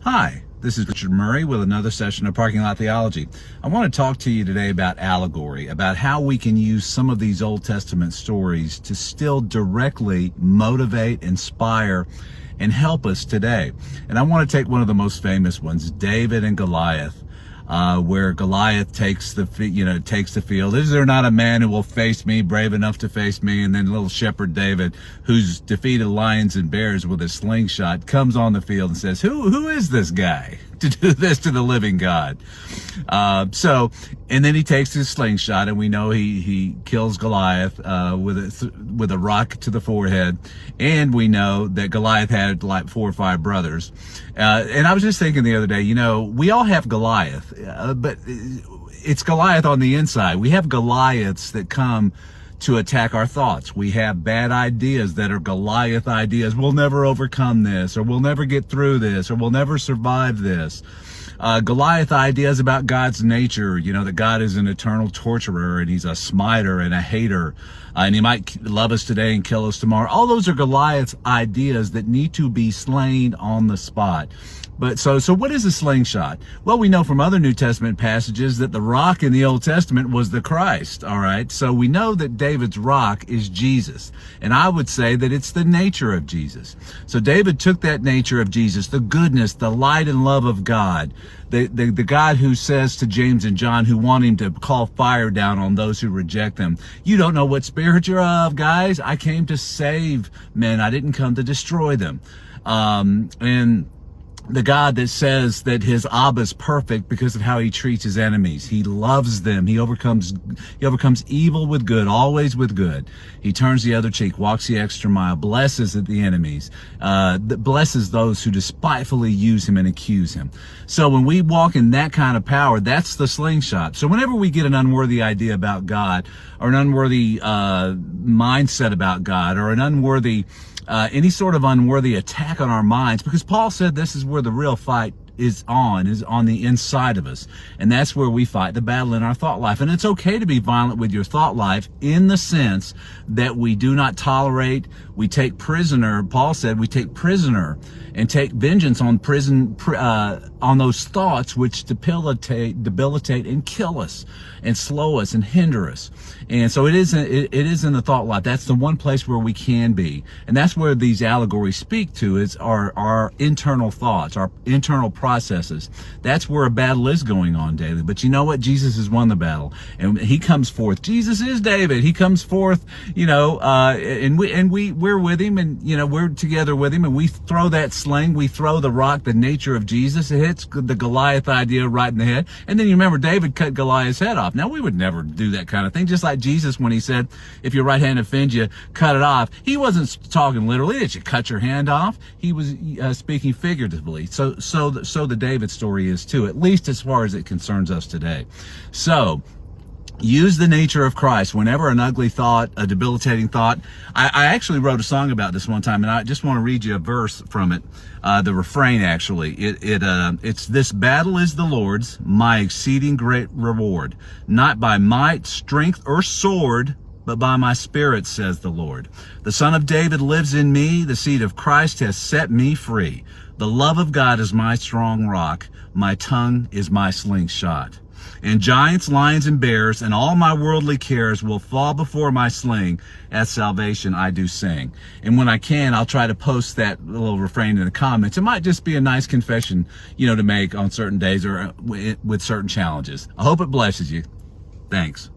Hi, this is Richard Murray with another session of Parking Lot Theology. I want to talk to you today about allegory, about how we can use some of these Old Testament stories to still directly motivate, inspire, and help us today. And I want to take one of the most famous ones, David and Goliath. Where Goliath takes the field. Is there not a man who will face me, brave enough to face me? And then little shepherd David, who's defeated lions and bears with a slingshot, comes on the field and says, who is this guy to do this to the living God? And then he takes his slingshot, and we know he kills Goliath with a rock to the forehead. And we know that Goliath had like 4 or 5 brothers. And I was just thinking the other day, we all have Goliath, but it's Goliath on the inside. We have Goliaths that come to attack our thoughts. We have bad ideas that are Goliath ideas. We'll never overcome this, or we'll never get through this, or we'll never survive this. Goliath ideas about God's nature, that God is an eternal torturer and he's a smiter and a hater, and he might love us today and kill us tomorrow. All those are Goliath's ideas that need to be slain on the spot. But so what is a slingshot? Well, we know from other New Testament passages that the rock in the Old Testament was the Christ, all right? So we know that David's rock is Jesus. And I would say that it's the nature of Jesus. So David took that nature of Jesus, the goodness, the light and love of God, the God who says to James and John, who want him to call fire down on those who reject them, you don't know what spirit you're of, guys. I came to save men. I didn't come to destroy them. And the God that says that his Abba is perfect because of how he treats his enemies. He loves them. He overcomes evil with good, always with good. He turns the other cheek, walks the extra mile, blesses the enemies, blesses those who despitefully use him and accuse him. So when we walk in that kind of power, that's the slingshot. So whenever we get an unworthy idea about God, or an unworthy mindset about God, or an unworthy any sort of unworthy attack on our minds, because Paul said this is where the real fight is on the inside of us. And that's where we fight the battle in our thought life. And it's okay to be violent with your thought life in the sense that we do not tolerate, we take prisoner, Paul said, we take prisoner and take vengeance on on those thoughts which debilitate and kill us and slow us and hinder us. And so it is in the thought life. That's the one place where we can be. And that's where these allegories speak to, is our internal thoughts, our internal processes. That's where a battle is going on daily. But you know what? Jesus has won the battle, and he comes forth. Jesus is David. He comes forth, and we're with him, and we're together with him, and we throw that sling, we throw the rock, the nature of Jesus. It hits the Goliath idea right in the head. And then you remember David cut Goliath's head off. Now we would never do that kind of thing. Just like Jesus, when he said, if your right hand offends you, cut it off. He wasn't talking literally. Did you cut your hand off? He was speaking figuratively. So the David story is too, at least as far as it concerns us today. So use the nature of Christ whenever an ugly thought, a debilitating thought. I actually wrote a song about this one time, and I just want to read you a verse from it. The refrain, actually, it's this battle is the Lord's, my exceeding great reward, not by might, strength, or sword, but by my spirit, says the Lord. The Son of David lives in me. The seed of Christ has set me free. The love of God is my strong rock. My tongue is my slingshot. And giants, lions, and bears, and all my worldly cares will fall before my sling. At salvation I do sing. And when I can, I'll try to post that little refrain in the comments. It might just be a nice confession, to make on certain days or with certain challenges. I hope it blesses you. Thanks.